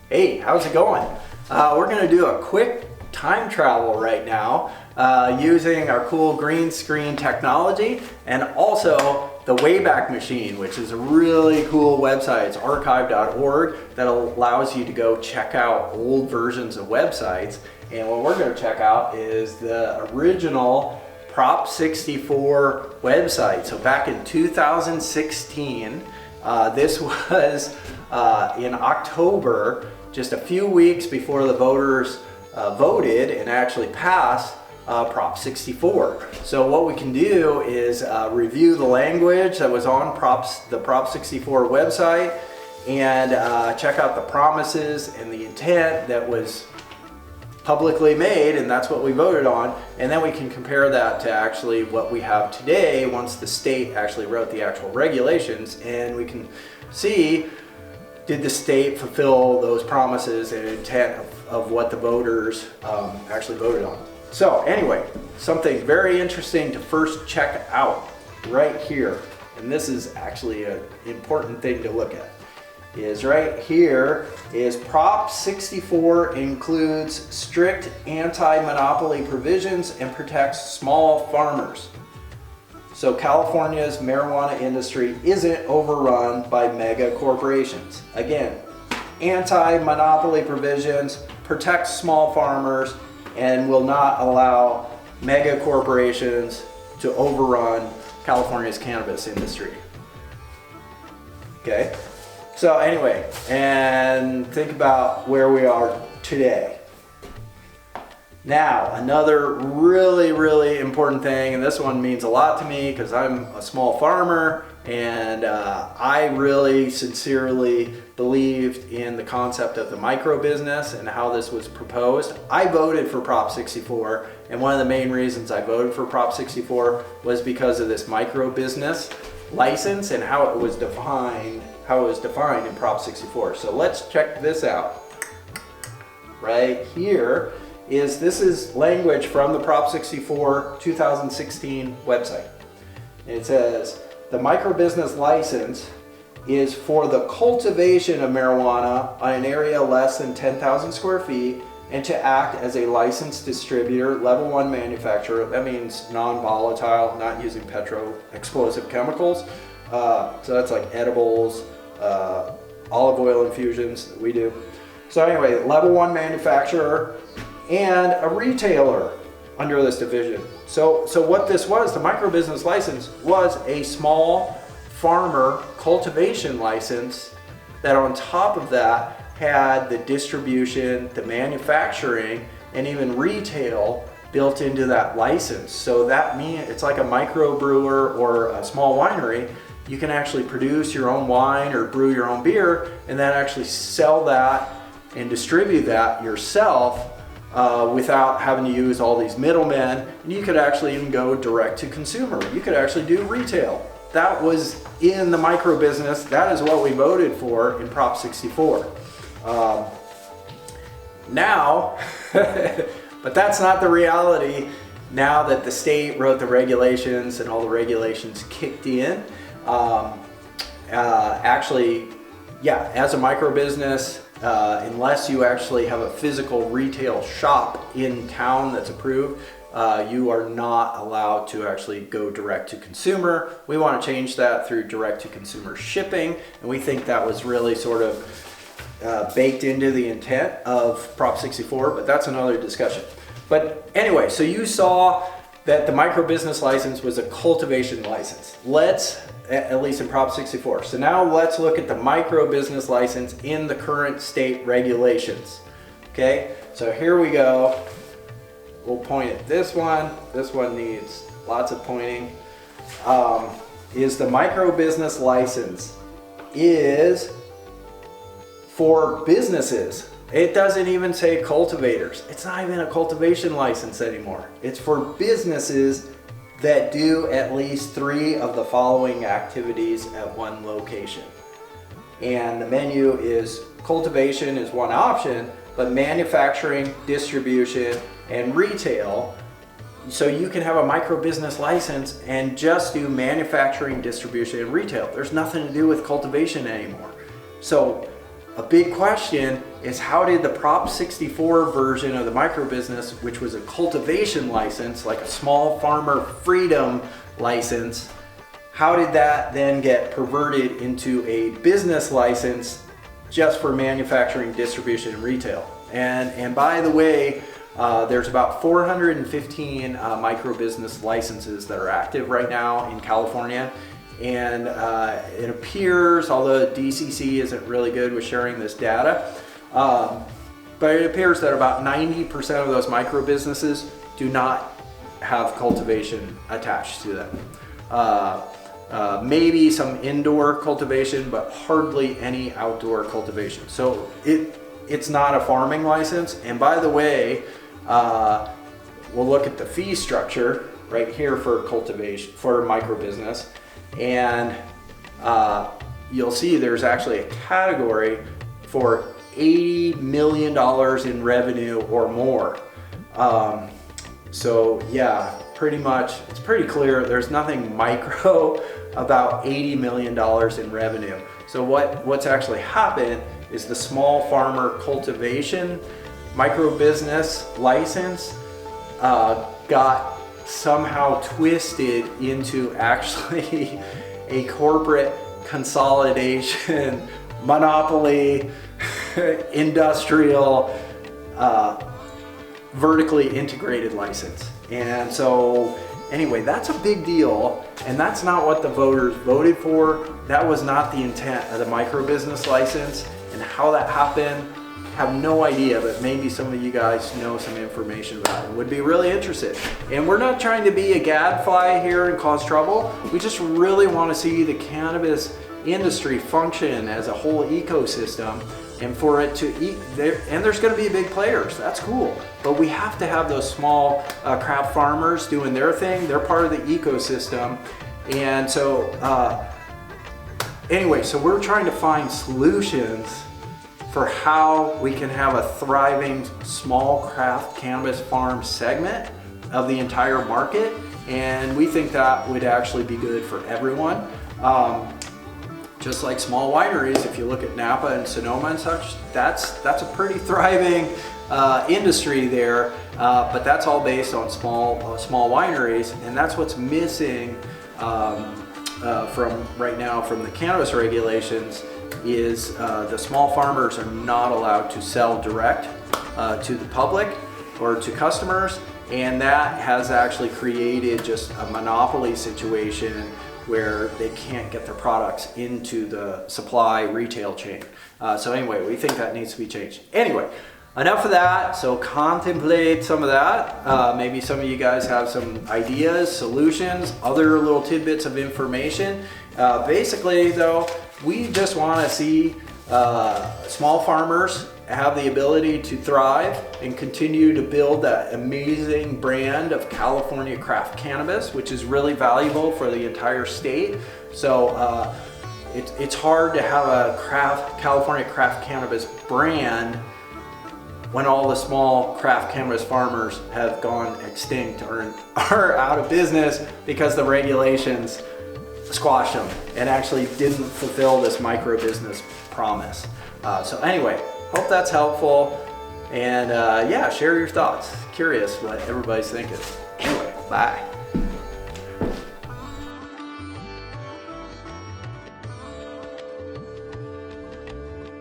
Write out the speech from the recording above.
Hey, how's it going? We're going to do a quick time travel right now using our cool green screen technology and also the Wayback Machine, which is a really cool website. It's archive.org that allows you to go check out old versions of websites. And what we're going to check out is the original Prop 64 website. So back in 2016, this was in October, just a few weeks before the voters voted and actually passed Prop 64. So what we can do is review the language that was on the Prop 64 website and check out the promises and the intent that was publicly made, and that's what we voted on, and then we can compare that to actually what we have today once the state actually wrote the actual regulations, and we can see, did the state fulfill those promises and intent of what the voters actually voted on. So anyway, something very interesting to first check out right here, and this is actually an important thing to look at, is right here is Prop 64 includes strict anti-monopoly provisions and protects small farmers. So California's marijuana industry isn't overrun by mega corporations. Again, anti-monopoly provisions protect small farmers and will not allow mega corporations to overrun California's cannabis industry. Okay? So anyway, and think about where we are today. Now, another really important thing, and this one means a lot to me because I'm a small farmer and I really sincerely believed in the concept of the microbusiness and how this was proposed. I voted for Prop 64, and one of the main reasons I voted for Prop 64 was because of this microbusiness license and how it was defined in Prop 64. So let's check this out. Right here this is language from the Prop 64 2016 website. It says, the microbusiness license is for the cultivation of marijuana on an area less than 10,000 square feet and to act as a licensed distributor, level 1 manufacturer. That means non-volatile, not using explosive chemicals. So that's like edibles, olive oil infusions that we do. So anyway, level 1 manufacturer and a retailer under this division. So what this was, the microbusiness license was a small farmer cultivation license that on top of that had the distribution, the manufacturing, and even retail built into that license. So that means it's like a microbrewer or a small winery. You can actually produce your own wine or brew your own beer and then actually sell that and distribute that yourself without having to use all these middlemen. And you could actually even go direct to consumer. You could actually do retail. That was in the microbusiness. That is what we voted for in Prop 64. Now, but that's not the reality now that the state wrote the regulations and all the regulations kicked in. Actually, yeah, as a microbusiness, unless you actually have a physical retail shop in town that's approved, you are not allowed to actually go direct to consumer. We want to change that through direct to consumer shipping, and we think that was really sort of baked into the intent of Prop 64, but that's another discussion. But anyway, so you saw that the microbusiness license was a cultivation license. At least in Prop 64. So now let's look at the microbusiness license in the current state regulations. Okay, so here we go. We'll point at this one. This one needs lots of pointing. Is the microbusiness license is for businesses. It doesn't even say cultivators. It's not even a cultivation license anymore. It's for businesses that do at least 3 of the following activities at one location. And the menu is cultivation is one option, but manufacturing, distribution, and retail. So you can have a microbusiness license and just do manufacturing, distribution, and retail. There's nothing to do with cultivation anymore. So a big question is, how did the Prop 64 version of the microbusiness, which was a cultivation license, like a small farmer freedom license, how did that then get perverted into a business license just for manufacturing, distribution, and retail? And by the way, there's about 415 microbusiness licenses that are active right now in California. And it appears, although DCC isn't really good with sharing this data, but it appears that about 90% of those microbusinesses do not have cultivation attached to them. Maybe some indoor cultivation, but hardly any outdoor cultivation. So it's not a farming license. And by the way, we'll look at the fee structure right here for cultivation, for microbusiness. And you'll see there's actually a category for $80 million in revenue or more. So yeah, pretty much, it's pretty clear there's nothing micro about $80 million in revenue. So what's actually happened is the small farmer cultivation microbusiness license got somehow twisted into actually a corporate consolidation, monopoly, industrial, vertically integrated license. And so anyway, that's a big deal, and that's not what the voters voted for. That was not the intent of the microbusiness license, and how that happened, have no idea, but maybe some of you guys know some information about it and would be really interested. And we're not trying to be a gadfly here and cause trouble. We just really want to see the cannabis industry function as a whole ecosystem, and for it to eat there. And there's going to be big players, that's cool, but we have to have those small craft farmers doing their thing. They're part of the ecosystem. And so anyway, so we're trying to find solutions for how we can have a thriving small craft cannabis farm segment of the entire market, and we think that would actually be good for everyone. Just like small wineries, if you look at Napa and Sonoma and such, that's a pretty thriving industry there, but that's all based on small wineries, and that's what's missing from right now from the cannabis regulations. Is the small farmers are not allowed to sell direct to the public or to customers, and that has actually created just a monopoly situation where they can't get their products into the supply retail chain. So anyway, we think that needs to be changed. Anyway, enough of that. So contemplate some of that. Maybe some of you guys have some ideas, solutions, other little tidbits of information. Basically though, we just want to see small farmers have the ability to thrive and continue to build that amazing brand of California craft cannabis, which is really valuable for the entire state. So it's hard to have a California craft cannabis brand when all the small craft cannabis farmers have gone extinct or are out of business because the regulations squashed them and actually didn't fulfill this micro business promise. So anyway, hope that's helpful, and yeah, share your thoughts. Curious what everybody's thinking. Anyway, bye.